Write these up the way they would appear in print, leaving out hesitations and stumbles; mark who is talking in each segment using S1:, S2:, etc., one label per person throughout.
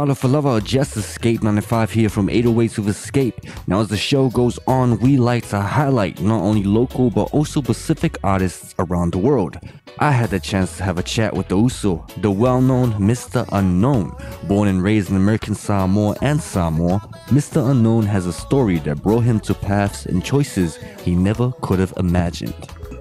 S1: Tyler for Lover, Just Escape 95 here from 808s with Escape. Now as the show goes on, we like to highlight not only local but also Pacific artists around the world. I had the chance to have a chat with the Uso, the well-known Mr. Unknown. Born and raised in American Samoa and Samoa, Mr. Unknown has a story that brought him to paths and choices he never could have imagined.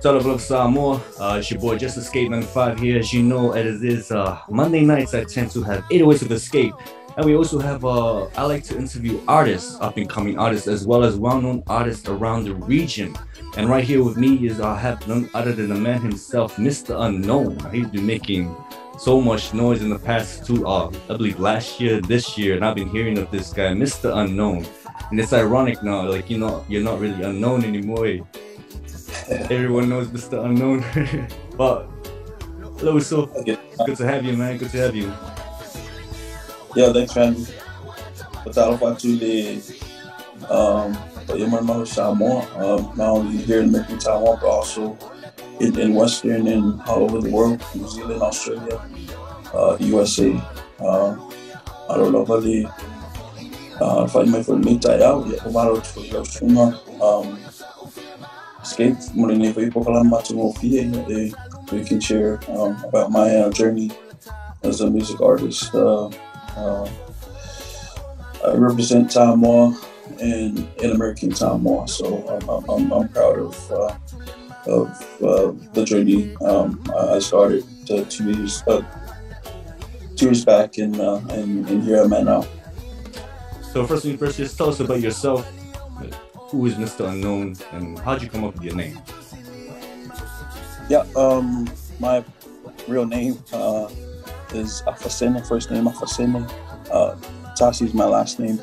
S1: Tyler Samoa, it's your boy Just Escape 95 here. As you know, it is Monday nights I tend to have 808s with Escape. And we also have, I like to interview artists, up-and-coming artists, as well as well-known artists around the region. And right here with me is I have none other than the man himself, Mr. Unknown. He's been making so much noise in the past two, I believe last year, this year, and I've been hearing of this guy, Mr. Unknown. And it's ironic now, like, you know, you're not really unknown anymore. Everyone knows Mr. Unknown. But hello, so good to have you, man. Good to have you.
S2: Yeah, thanks, man. Patalo actually, Yamano Samoa, not only here in American Taiwan, but also in Western and all over the world, New Zealand, Australia, USA. I don't know if I might meet out yet. Escape, we can share about my journey as a music artist. I represent Samoa and American Samoa, so I'm proud of the journey I started 2 years back, and here I'm at now.
S1: So first things first, just tell us about yourself. Who is Mr. Unknown, and how'd you come up with your name?
S2: Yeah, my real name is Afasene, first name Afasene. Tasi is my last name.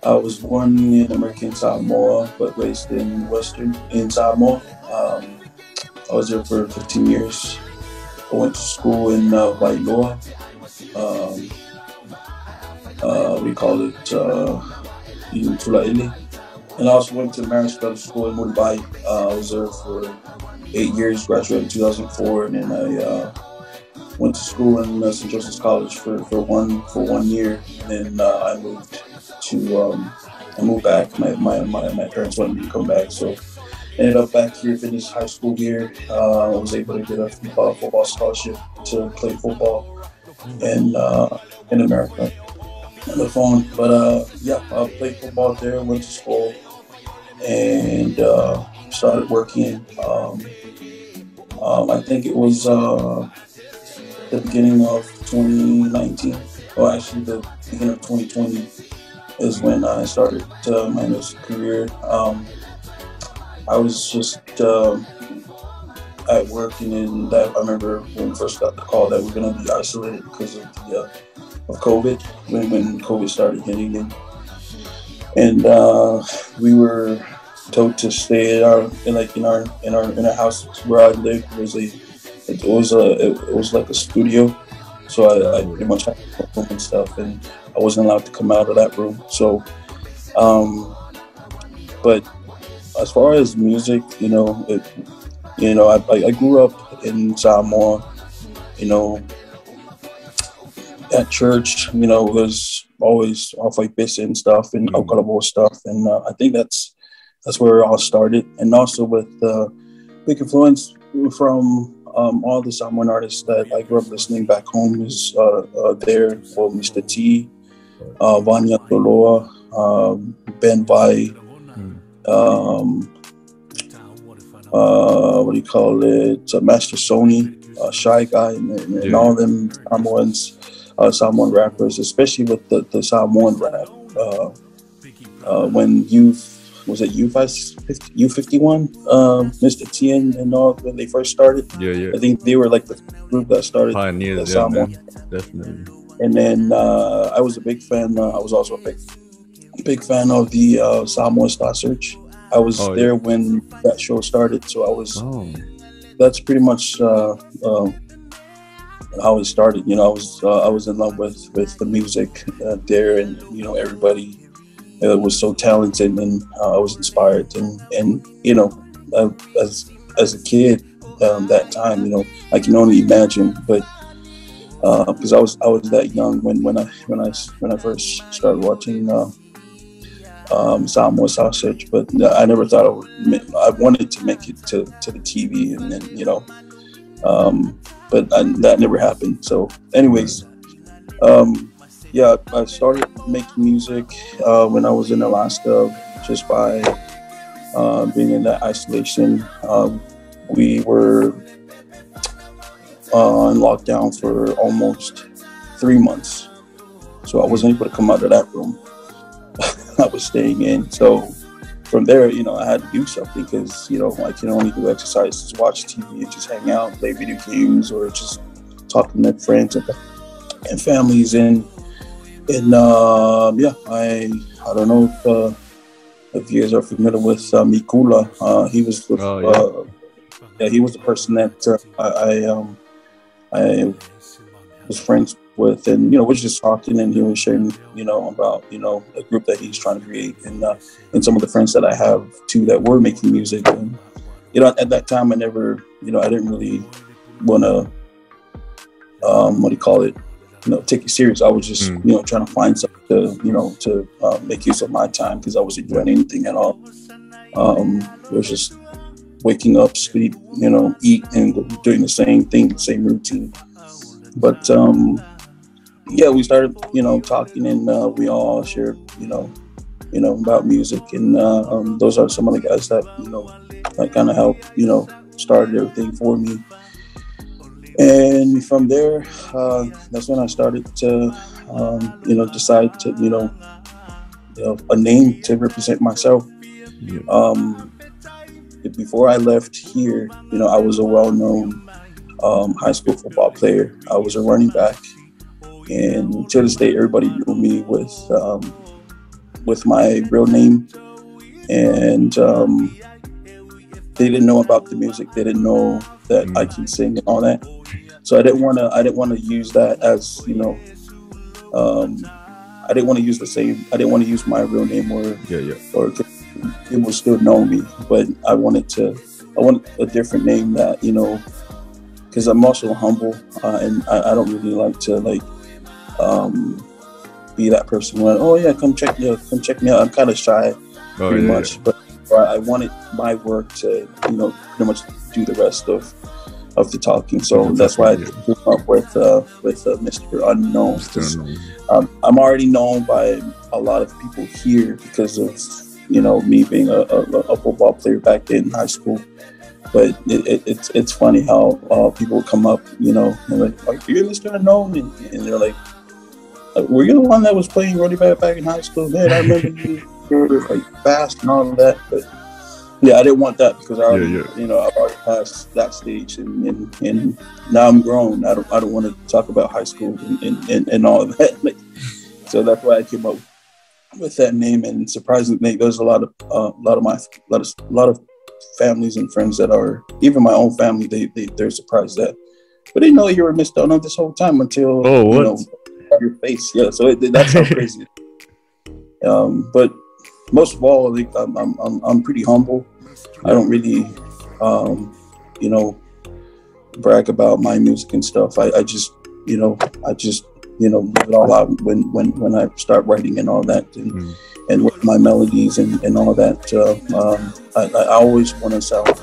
S2: I was born in American Samoa, but raised in Samoa. I was there for 15 years. I went to school in Wailoa. We call it Tulaili. And I also went to Marist School in Mumbai. I was there for 8 years, graduated in 2004, and then I went to school in St. Joseph's College for 1 year. And then I moved back. My parents wanted me to come back, so ended up back here, finished high school here. I was able to get a football scholarship to play football in America on the phone. But yeah, I played football there, went to school, and started working. I think it was the beginning of 2019, or actually the beginning of 2020 is when I started my music career. I was just at work, and then I remember when we first got the call that we're going to be isolated because of COVID, when COVID started hitting, and we were told to stay in our house where I lived. It was like a studio, so I pretty much had to go home and stuff, and I wasn't allowed to come out of that room. So, but as far as music, I grew up in Samoa, at church, it was always off like this and stuff and Okalabo stuff. And I think that's where it all started. And also with big influence from all the Samoan artists that I grew up listening back home is there for Mr. T, Vanya Toloa, Ben Vai, Master Sony, Shy Guy, and all them Samoan rappers, especially with the Samoan rap. When U51, Mr. T and all, when they first started, I think they were like the group that started
S1: pioneers,
S2: the Samoan.
S1: Definitely.
S2: And then I was a big fan. I was also a big fan of the Samoan Star Search. I was there when that show started, so I was. That's pretty much how it started. I was in love with the music there, and everybody was so talented, and I was inspired, and as a kid that time, I can only imagine, but because I was that young when I first started watching Samoan Sausage, but I never thought I wanted to make it to the TV, and then but that never happened. So, anyways, yeah, I started making music when I was in Alaska, just by being in that isolation. We were in lockdown for almost 3 months, so I wasn't able to come out of that room I was staying in. So from there, I had to do something, because I can only do exercises, watch TV, and just hang out, play video games, or just talking to friends and families. And yeah, I don't know if you guys are familiar with Mikula. He was he was the person that I was friends with, and we're just talking, and he was sharing about a group that he's trying to create, and some of the friends that I have too that were making music. And at that time I never I didn't really want to what do you call it, take it serious. I was just trying to find something to make use of my time, because I wasn't doing anything at all. It was just waking up, sleep, eat, and doing the same thing, same routine. But yeah, we started talking, and we all shared about music, and those are some of the guys that that kind of helped started everything for me. And from there, that's when I started to decide to a name to represent myself. Before I left here, I was a well-known high school football player. I was a running back, and to this day, everybody knew me with my real name. And they didn't know about the music. They didn't know that I can sing and all that. So I didn't want to use that as I didn't want to use the same. I didn't want to use my real name, or people still know me. But I wanted a different name that because I'm also humble, and I don't really like to be that person when, oh yeah, come check me out. I'm kind of shy, pretty much, but I wanted my work to pretty much do the rest of the talking. So that's why I came up with Mr. Unknown. I'm already known by a lot of people here because of me being a football player back in high school. But it's funny how people come up, and like, you're Mr. Unknown, and they're like, were you the one that was playing running back in high school? Man, I remember you were fast and all of that. But yeah, I didn't want that, because I already, I've already passed that stage, and now I'm grown. I don't want to talk about high school and all of that. So that's why I came up with that name. And surprisingly, there's a lot of families and friends that are, even my own family, they're surprised that, but they know you were Mr. Unknown this whole time until your face. Yeah, so that's how crazy. But most of all, I'm pretty humble. I don't really brag about my music and stuff. I just leave it all out when I start writing and all that, and with my melodies and all that. I always want to sound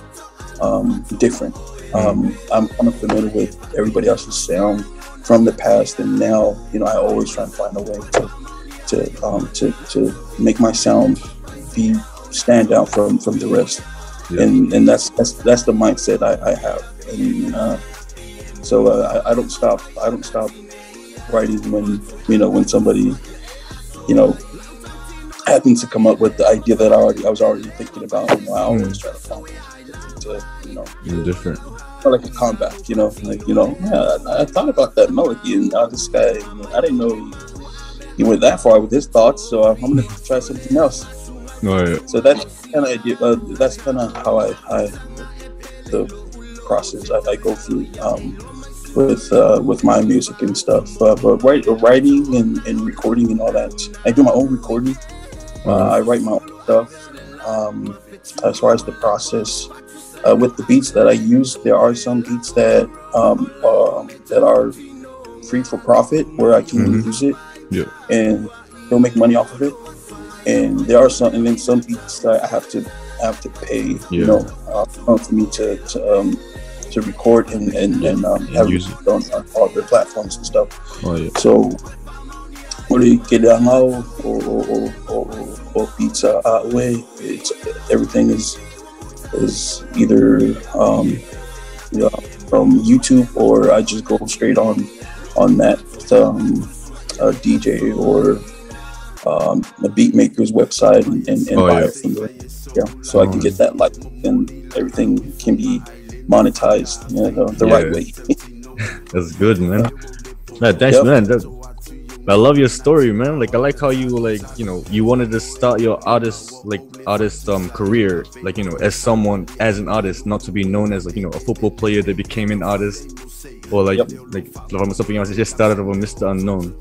S2: different. I'm kind of familiar with everybody else's sound from the past, and now I always try and find a way to make my sound stand out from the rest. And that's the mindset I have. And so I don't stop writing when somebody happens to come up with the idea that I was already thinking about. I always try to find to
S1: different,
S2: like a comeback. Yeah, I thought about that melody, and this guy, I didn't know he went that far with his thoughts, so I'm gonna try something else. So that's kind of idea. That's kind of how the process I go through with my music and stuff. But writing and recording and all that, I do my own recording. I write my own stuff. As far as the process with the beats that I use, there are some beats that are free for profit where I can use it, and they'll make money off of it. And there are some, and then some beats that I have to pay, you know, for me to record and have
S1: use
S2: it on all their platforms and stuff. So, or pizza way, it's everything is either from YouTube, or I just go straight on that DJ or the beat maker's website and buy it from there. So I can get that and everything can be monetized, you know, the right way.
S1: That's good, man. Thanks, man. I love your story, man. Like, I like how you, like, you know, you wanted to start your artist career, like, you know, as an artist, not to be known as, like, you know, a football player that became an artist, or like from something else. It just started with Mr. Unknown.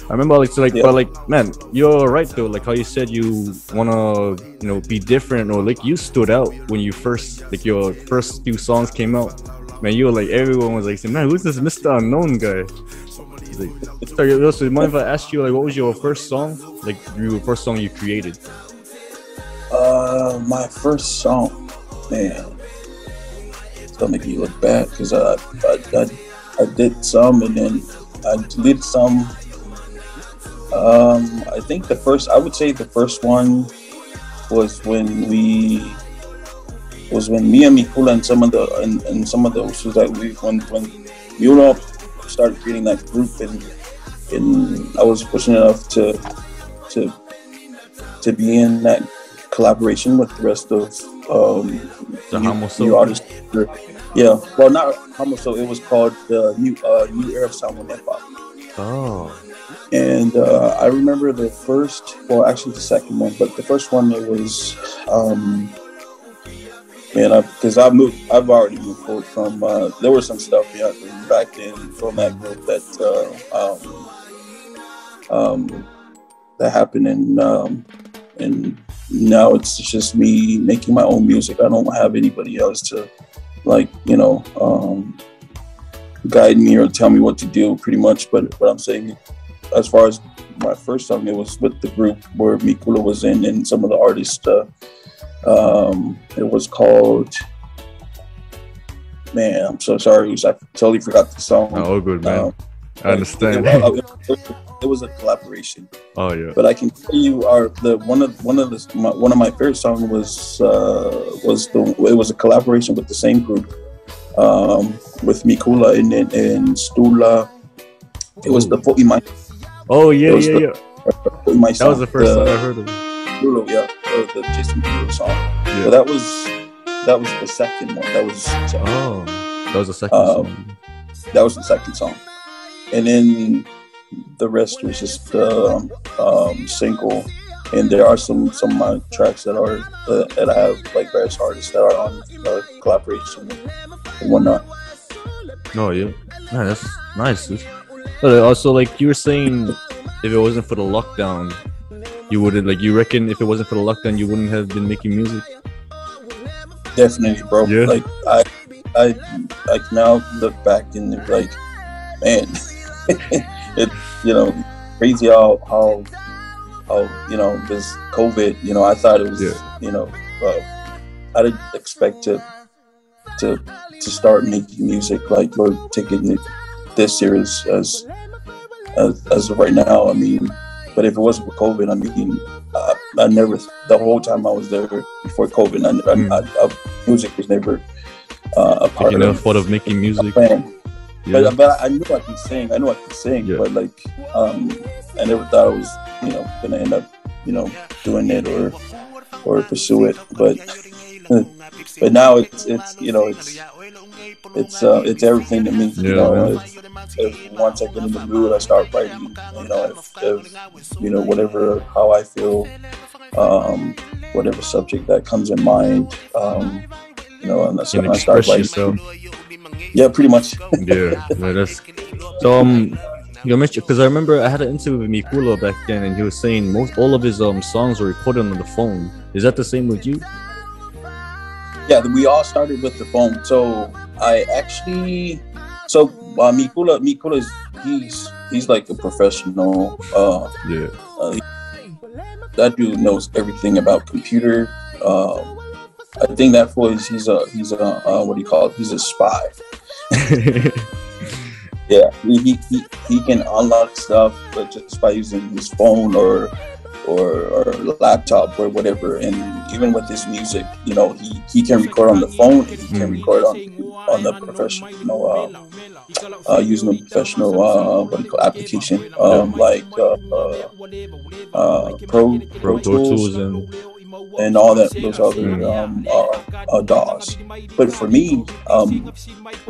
S1: I remember, like, so, like, but, like, man, you're right though. Like how you said you wanna, you know, be different, or like you stood out when you first, like, your first few songs came out. Man, you were like, everyone was like, man, who's this Mr. Unknown guy? Like, so mind if I asked you, like, what was your first song? Like, your first song you created?
S2: My first song, man, it's gonna make me look bad because I did some and then I did some. I think I would say the first one was when me and Mikula and some of those was that when Mula started creating that group, and I was fortunate enough to be in that collaboration with the rest of
S1: the
S2: new artists. Yeah, well, not Hamoso. It was called the New Era of Samoan Hip Hop.
S1: Oh.
S2: And I remember the second one, but the first one, it was, because I've already moved forward from, there was some stuff back then from that group that happened, and now it's just me making my own music. I don't have anybody else to, like, you know, guide me or tell me what to do, pretty much. But what I'm saying, as far as my first song, it was with the group where Mikula was in and some of the artists. It was called, man, I'm so sorry, I totally forgot the song.
S1: Oh, good, man. I understand.
S2: It was a collaboration.
S1: Oh yeah.
S2: But I can tell you, one of my favorite songs it was a collaboration with the same group, with Mikula and Stula. It was the Po'imai.
S1: Oh yeah. That was the first song I heard of.
S2: Stula, the Jason Derulo song.
S1: Yeah.
S2: So that was the second one. That was
S1: the second song.
S2: That was the second song, and then the rest was just single. And there are some of my tracks that I have, like, various artists that are on collaboration and whatnot.
S1: Oh yeah, man, that's nice. But also, like, you were saying, if it wasn't for the lockdown, you wouldn't, like, you reckon if it wasn't for the lockdown, you wouldn't have been making music?
S2: Definitely, bro.
S1: Yeah.
S2: Like, I now look back and, like, man, it's, you know, crazy how you know, this COVID, you know, I thought it was, you know, I didn't expect to start making music, like, or taking it this serious as of right now. I mean, but if it wasn't for COVID, I mean, I never, the whole time I was there before COVID, music was never a part of it.
S1: You never thought of making music?
S2: Yeah. But I knew I could sing. But, like, I never thought I was, you know, gonna end up, you know, doing it or pursue it. But now it's you know, it's everything to me. You know, if once I get in the mood, I start writing. You know, if you know, how I feel, whatever subject that comes in mind, you know, and that's when I start writing. Yourself. Yeah, pretty much.
S1: Yeah, that's so. You mentioned, because I remember I had an interview with Mikula back then, and he was saying all of his songs were recorded on the phone. Is that the same with you?
S2: Yeah, we all started with the phone. So I actually, Mikula is he's like a professional.
S1: Yeah.
S2: He, that dude knows everything about computer. I think that fool is he's a what do you call it? He's a spy. Yeah, he can unlock stuff, but just by using his phone or laptop or whatever. And even with his music, you know, he can record on the phone. And he can record on the professional, using a professional what do you call application, like Pro Tools and all that, those other DAWs. But for me,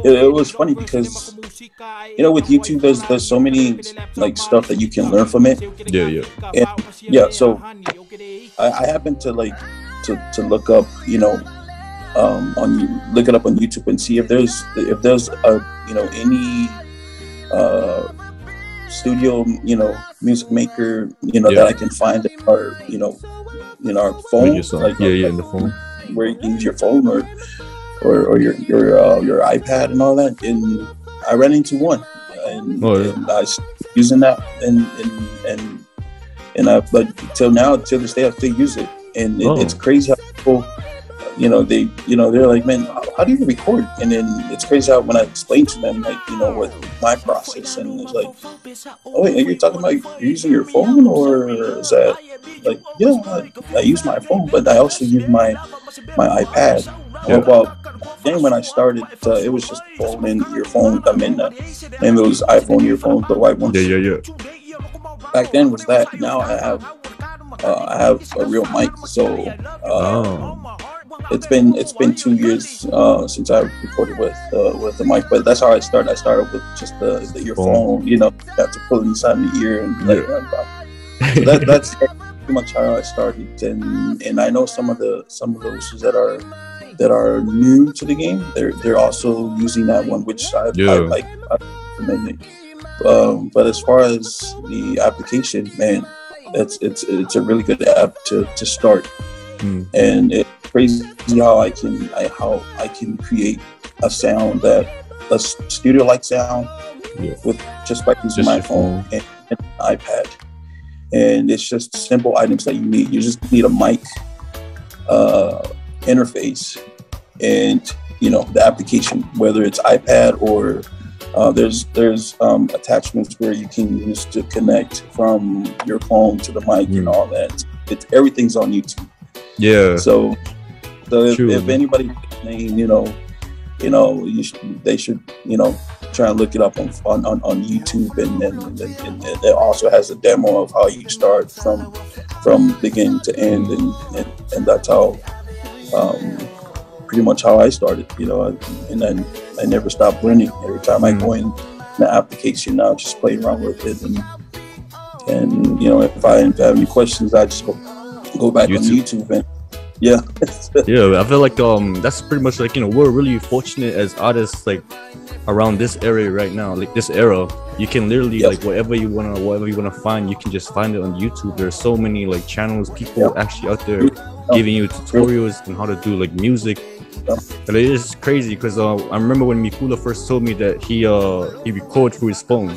S2: it was funny because, you know, with YouTube, there's so many like stuff that you can learn from it. And so I happened to like to look up, you know, look it up on YouTube and see if there's a, you know, any studio, you know, music maker, you know, that I can find that are, you know, in our phone, like
S1: in the phone,
S2: where you can use your phone or your iPad and all that. And I ran into one, and I using that, and I, but till this day I still use it, and it's crazy how people, you know, they're like, man, how do you record? And then it's crazy how when I explain to them, like, you know, what my process, and it's like, oh wait, are you talking about you're using your phone, or is that like, yeah, I use my phone, but I also use my iPad. Well, then when I started, it was just phone and earphone. I mean, and those iPhone earphones, the white ones.
S1: Yeah.
S2: Back then was that. Now I have a real mic. So it's been 2 years since I recorded with the mic. But that's how I started. I started with just the earphone. You know, you have to pull it inside the ear and let it run by. So that's pretty much how I started. And I know some of those that are new to the game, they're also using that one, which I like. I recommend it. But as far as the application, man, it's a really good app to start. And it's crazy how I can create a sound, that a studio like sound with just by using my phone and an iPad. And it's just simple items that you need. You just need a mic, interface, and, you know, the application, whether it's iPad or there's attachments where you can use to connect from your phone to the mic and all that. Everything's on YouTube. Yeah. So if anybody listening, they should, you know, try and look it up on YouTube, and it also has a demo of how you start from beginning to end, and that's how pretty much how I started, you know. And then I never stopped learning. Every time I go in the application, now just play around with it, and you know, if I have any questions, I just go back on YouTube and yeah.
S1: I feel like that's pretty much like, you know, we're really fortunate as artists, like around this area right now, like this era. You can literally like whatever you wanna find, you can just find it on YouTube. There's so many like channels, people actually out there giving you tutorials on how to do like music. And it is crazy because I remember when Mikula first told me that he records through his phone.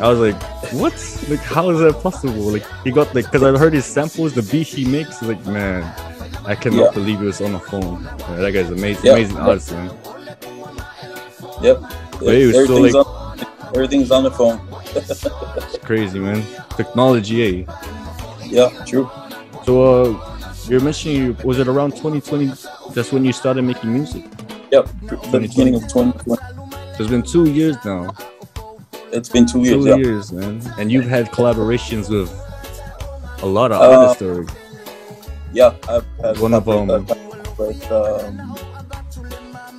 S1: I was like, what? Like, how is that possible? Like, he got like, because I heard his samples, the beat he makes. Like, man, I cannot believe it was on the phone. Man, that guy's amazing, amazing artist, man.
S2: Everything's on the phone.
S1: It's crazy, man. Technology, eh?
S2: Yeah, true.
S1: So, you're mentioning, was it around 2020? That's when you started making music?
S2: Yep, the beginning of 2020.
S1: So it's been 2 years now.
S2: It's been 2 years.
S1: 2 years, man. And you've had collaborations with a lot of artists already.
S2: Yeah, I've had
S1: one of them.
S2: With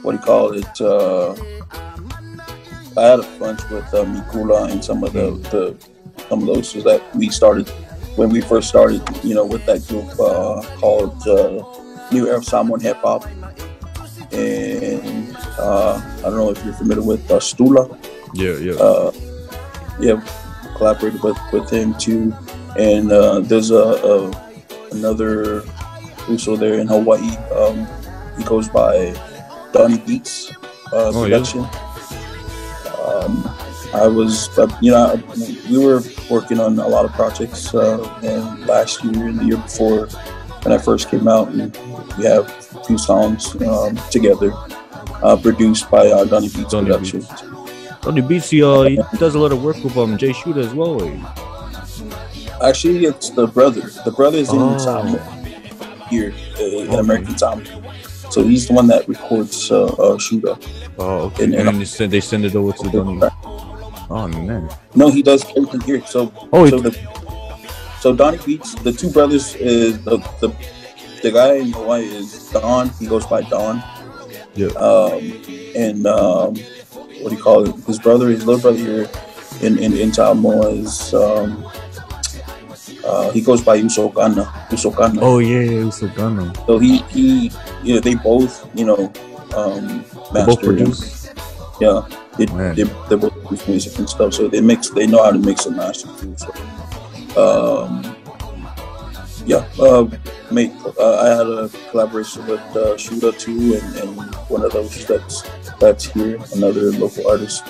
S2: what do you call it? I had a bunch with Mikula and some of those that we started when we first started, you know, with that group called New Era Samoan Hip Hop. And I don't know if you're familiar with Stula. Collaborated with him too. And there's another also there in Hawaii. He goes by Donnie Beats production. I was, we were working on a lot of projects, and last year and the year before when I first came out, and we have a few songs together, produced by Donnie Beats Productions.
S3: Donnie Beats, he does a lot of work with Jay Shooter as well.
S2: Actually, it's the brother. The brother is in Samoan here, in American Samoan. So he's the one that records Shooter.
S3: Oh, okay. And they send it over to Donnie. Oh man.
S2: No, he does everything here. So Donnie Beats, the two brothers is the guy in Hawaii is Don. He goes by Don.
S3: Yeah.
S2: And what do you call it? His little brother here in Samoa is he goes by Usokana.
S3: Oh yeah, Usokana.
S2: So he they both
S3: they both produce.
S2: Yeah. They both produce music and stuff, so they know how to mix and master too. So, I had a collaboration with Shooter too, and one of those that's here, another local artist,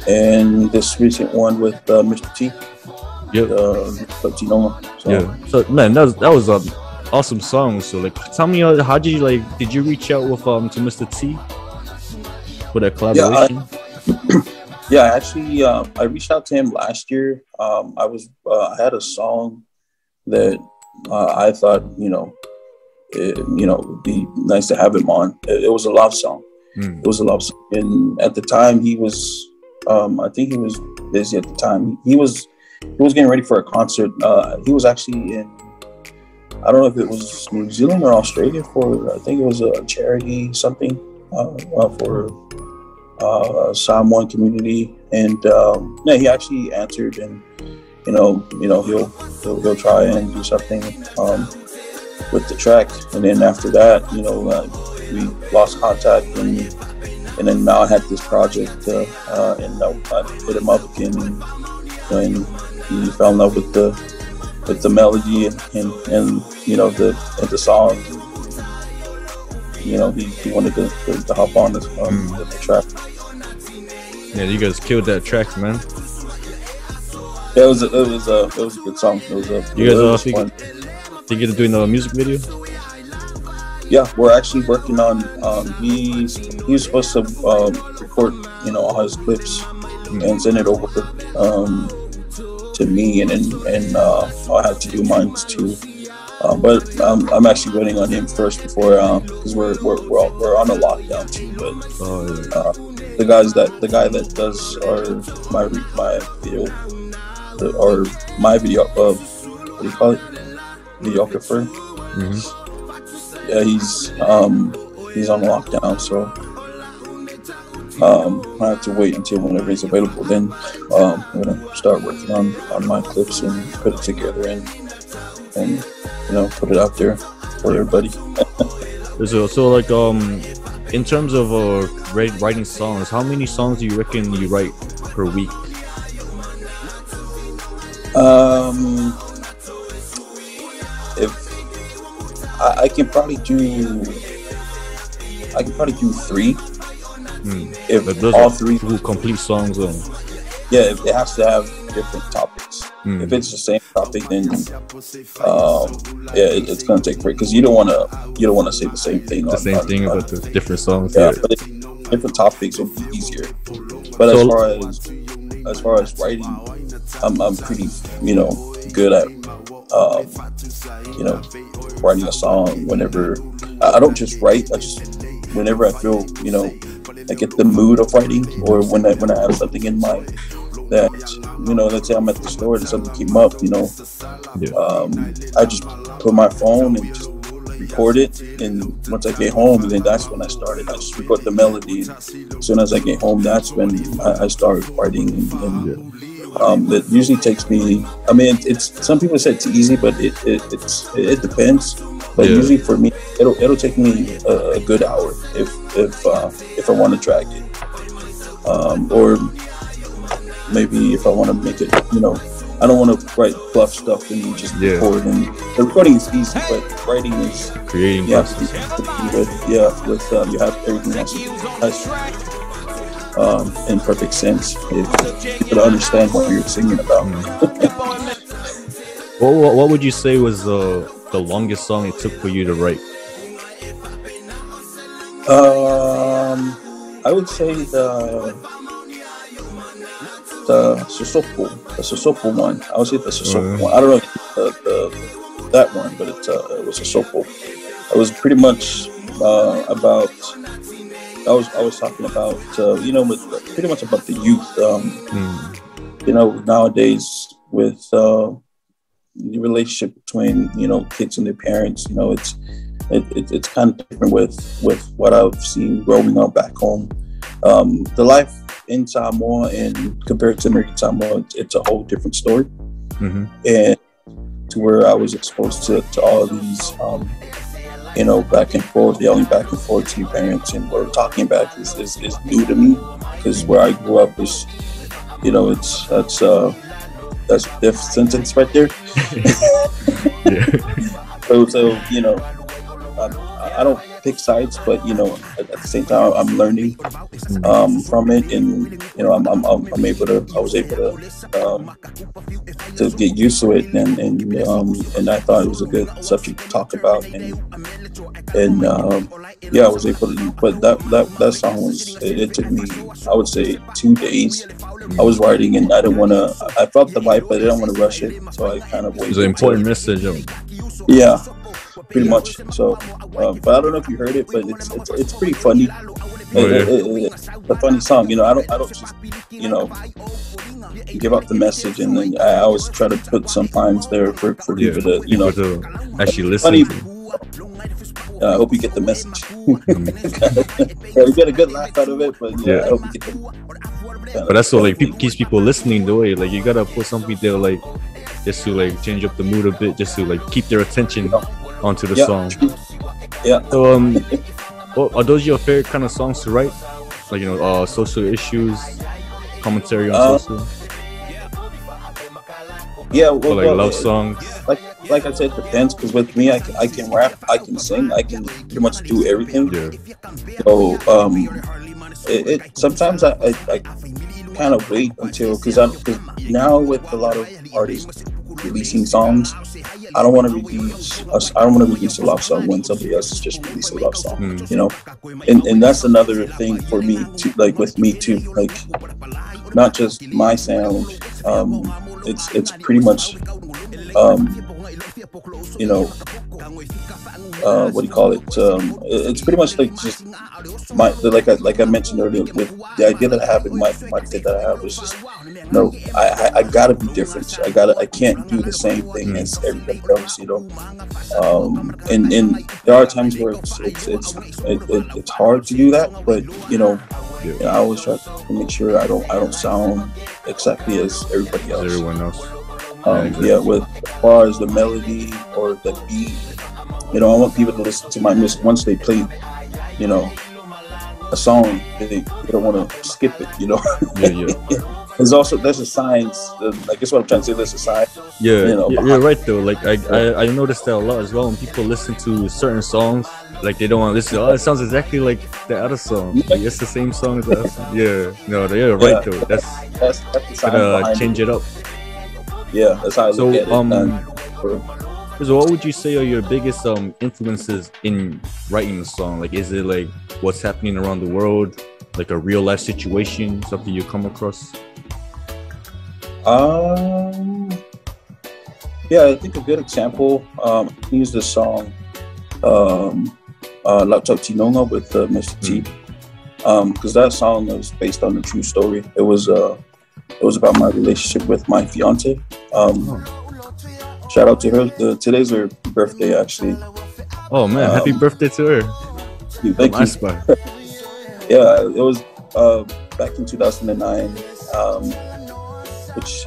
S2: and this recent one with Mr. T.
S3: So man, that was awesome song. So like, tell me, how did you reach out with to Mr. T for that collaboration?
S2: Actually, I reached out to him last year. I had a song that I thought would be nice to have him on. It was a love song. It was a love song, and at the time he was, I think he was busy at the time. He was getting ready for a concert. He was actually in, I don't know if it was New Zealand or Australia for, I think it was a charity something for Samoan community, and he actually answered, and he'll try and do something with the track, and then after that, we lost contact, and then now I had this project, and I hit him up again, and he fell in love with the melody and the song. He wanted to hop on the track.
S3: Yeah, you guys killed that track, man.
S2: Yeah, it was a good song.
S3: You guys thinking of doing a music video?
S2: Yeah, we're actually working on. He was supposed to record all his clips and send it over to me, and I'll have to do mine too. But I'm actually waiting on him first before, because we're on a lockdown too. But the guy that does my video, or my video, what do you call it? Videographer. Yeah, he's on lockdown, so I have to wait until whenever he's available. Then I'm gonna start working on my clips and put it together and put it out there for everybody.
S3: So like in terms of writing songs, how many songs do you reckon you write per week?
S2: If I can probably do 3. If
S3: those
S2: all
S3: are
S2: 3
S3: complete songs,
S2: yeah, it has to have different topics. If it's the same topic, then it's gonna take break, because you don't want to say the same thing.
S3: About the different songs.
S2: Yeah, but different topics will be easier. But as far as writing, I'm pretty good at writing a song. Whenever I don't just write, whenever I feel I get the mood of writing, or when I have something in mind that let's say I'm at the store and something came up, I just put my phone and just record it, and once I get home, then that's when I started. I just record the melody, and as soon as I get home, that's when I start writing, and it usually takes me, I mean, it's, some people say it's easy, but it depends. But usually for me, it'll take me a good hour if I want to drag it, or maybe if I want to make it, I don't want to write fluff stuff and just record. And the recording is easy, but writing is
S3: creating.
S2: You have everything else. in perfect sense if you could understand what you're singing about.
S3: What would you say was the longest song it took for you to write?
S2: I would say the Sosopo one. I would say the Sosopo one. I don't know that one, but it was a Sosopo. It was pretty much about. I was talking about with pretty much about the youth. Nowadays with the relationship between kids and their parents. It's kind of different with what I've seen growing up back home. The life in Samoa and compared to American Samoa, it's a whole different story. And to where I was exposed to all of these, back and forth, yelling back and forth to your parents, and what we're talking back is new to me, because where I grew up is, that's a diff sentence right there. So I don't pick sides, but at the same time I'm learning from it, and I was able to get used to it, and I thought it was a good subject to talk about, and I was able to. But that song it took me, I would say, 2 days. I was writing, and I didn't want to. I felt the vibe, but I didn't want to rush it, so I kind of waited.
S3: It's an important message.
S2: Yeah. Pretty much. So, but I don't know if you heard it, but it's pretty funny. It's a funny song. I don't just give out the message, and then I always try to put some lines there for people to
S3: actually listen.
S2: I hope you get the message. You get a good laugh out of it, but I hope you get the.
S3: But that's what keeps people listening the way. You gotta put something there just to change up the mood a bit, just to keep their attention onto the song.
S2: Yeah.
S3: So are those your favorite kind of songs to write? Social issues, commentary on social.
S2: Yeah.
S3: Or love songs.
S2: Like I said, it depends, because with me, I can rap, I can sing, I can pretty much do everything.
S3: Yeah.
S2: So sometimes I kind of wait until, because now with a lot of artists releasing songs, I don't want to release a love song when somebody else has just released a love song. And that's another thing for me too, with me too, not just my sound. It's pretty much what do you call it? It's pretty much just my, like I mentioned earlier, with the idea that I have, and my idea that I have is just I gotta be different. I can't do the same thing as everybody else, and there are times where it's hard to do that, but I always try to make sure I don't sound exactly as everybody else.
S3: Everyone else.
S2: With as far as the melody or the beat, I want people to listen to my music. Once they play, a song, they don't want to skip it. There's a sign. I guess what I'm trying to say, there's a sign.
S3: You're right though. I noticed that a lot as well. When people listen to certain songs, they don't want to listen. Oh, it sounds exactly like the other song. It's the same song as the other song. You're right though. That's the sign. Gotta change it up.
S2: Yeah, that's how I look at it.
S3: So what would you say are your biggest influences in writing a song? Is it what's happening around the world, a real life situation, something you come across?
S2: I think a good example, I use this song Laptop Tinonga with Mr. T, because that song was based on a true story. It was about my relationship with my fiance. Shout out to her. Today's her birthday, actually.
S3: Oh man, happy birthday to her.
S2: Thank you. EyeSpy. Yeah, it was back in 2009, which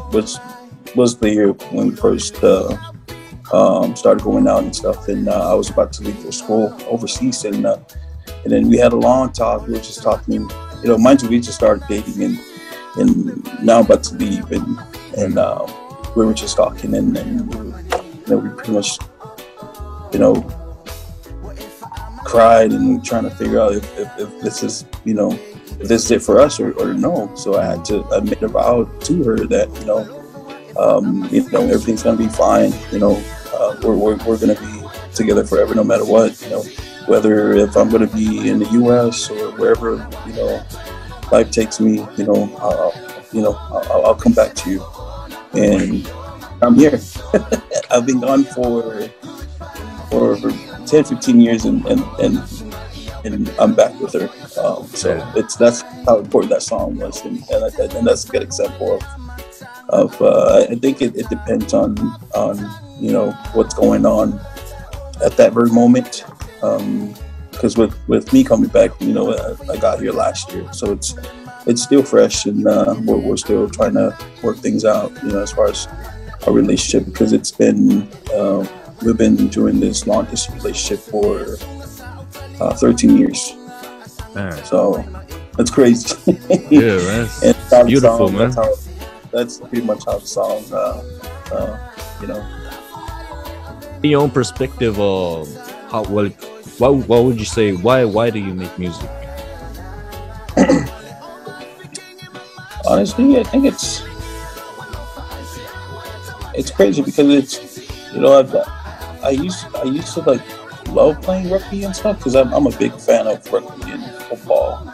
S2: was the year when we first started going out and stuff. And I was about to leave for school overseas, and then we had a long talk. We were just talking. Mind you, we just started dating, and now I'm about to leave, and we were just talking, and we pretty much, cried and trying to figure out if this is, if this is it for us or no. So I made a vow to her that everything's gonna be fine. We're gonna be together forever, no matter what. Whether if I'm gonna be in the U.S. or wherever life takes me. I'll come back to you, and I'm here. I've been gone for 10, 15 years, and I'm back with her. That's how important that song was, and that's a good example of I think it depends on what's going on at that very moment. Because with me coming back, I got here last year, so it's still fresh, and we're still trying to work things out, as far as our relationship, because it's been we've been doing this long distance relationship for 13 years.
S3: Man.
S2: So that's crazy.
S3: Yeah, man.
S2: It's
S3: beautiful,
S2: song,
S3: man.
S2: That's pretty much how the song,
S3: In your own perspective, how what would you say? Why do you make music?
S2: Honestly, I think it's crazy because it's I used to like love playing rugby and stuff, because I'm a big fan of rugby and football.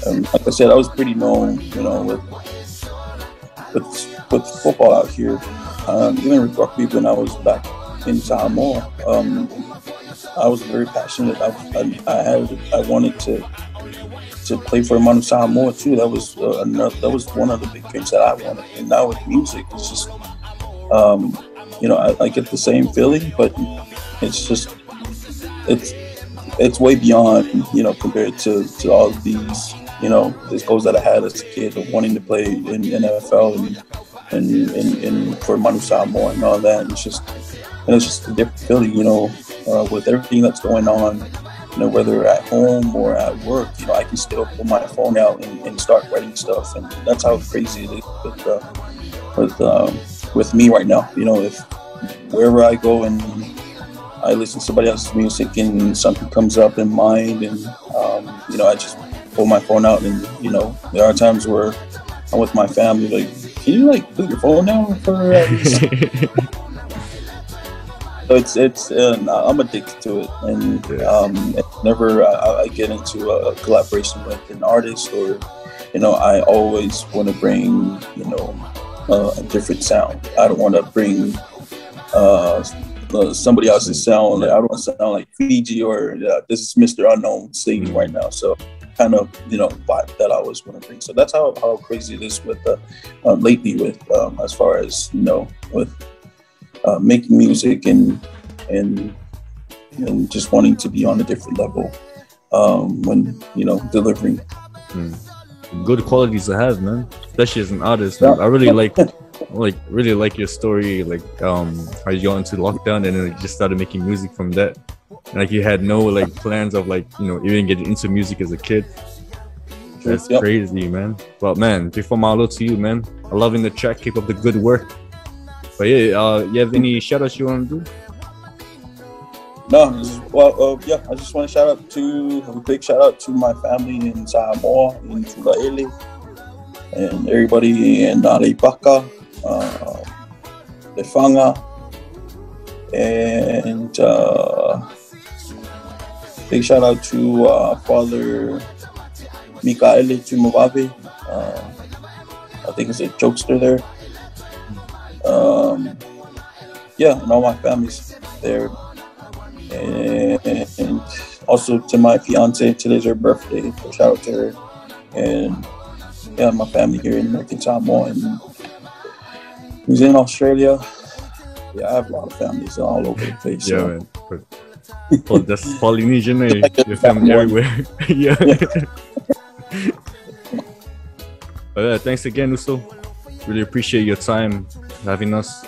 S2: And like I said, I was pretty known, with football out here. Even with rugby, when I was back in Samoa, I was very passionate. I wanted to play for Manu Samoa too. That was one of the big things that I wanted. And now with music, it's just I get the same feeling, but it's just it's way beyond compared to all of these these goals that I had as a kid of wanting to play in NFL and for Manu Samoa and all that. It's just a different feeling, with everything that's going on, whether at home or at work, I can still pull my phone out and start writing stuff, and that's how crazy it is with me right now. If wherever I go and I listen to somebody else's music and something comes up in mind, and I just pull my phone out, and there are times where I'm with my family, like, can you put your phone down for So I'm addicted to it, and whenever I get into a collaboration with an artist, or I always want to bring a different sound. I don't want to bring somebody else's sound. I don't want to sound like Fiji, or this is Mr. Unknown singing right now. So kind of vibe that I always want to bring. So that's how crazy it is with lately with as far as with making music and just wanting to be on a different level when delivering.
S3: Good qualities to have, man, especially as an artist. I really really like your story, how you got into lockdown and then you just started making music from that. And you had no plans of even getting into music as a kid. That's crazy, man. But man, before Malo to you, man, I'm loving the track. Keep up the good work. But yeah, you have any shout outs you want to do?
S2: No, I just want to have a big shout out to my family in Samoa, in Tulaele, and everybody in Nareipaka, Lefanga, and big shout out to Father Mikaele Tumababe. I think it's a jokester there. And all my family's there. And also to my fiance, today's her birthday, so shout out to her. And my family here in American Samoa, and who's in Australia. I have a lot of families all over the place.
S3: Yeah, man. That's Polynesian, eh? Your family everywhere. Yeah. But thanks again, Uso. Really appreciate your time having us.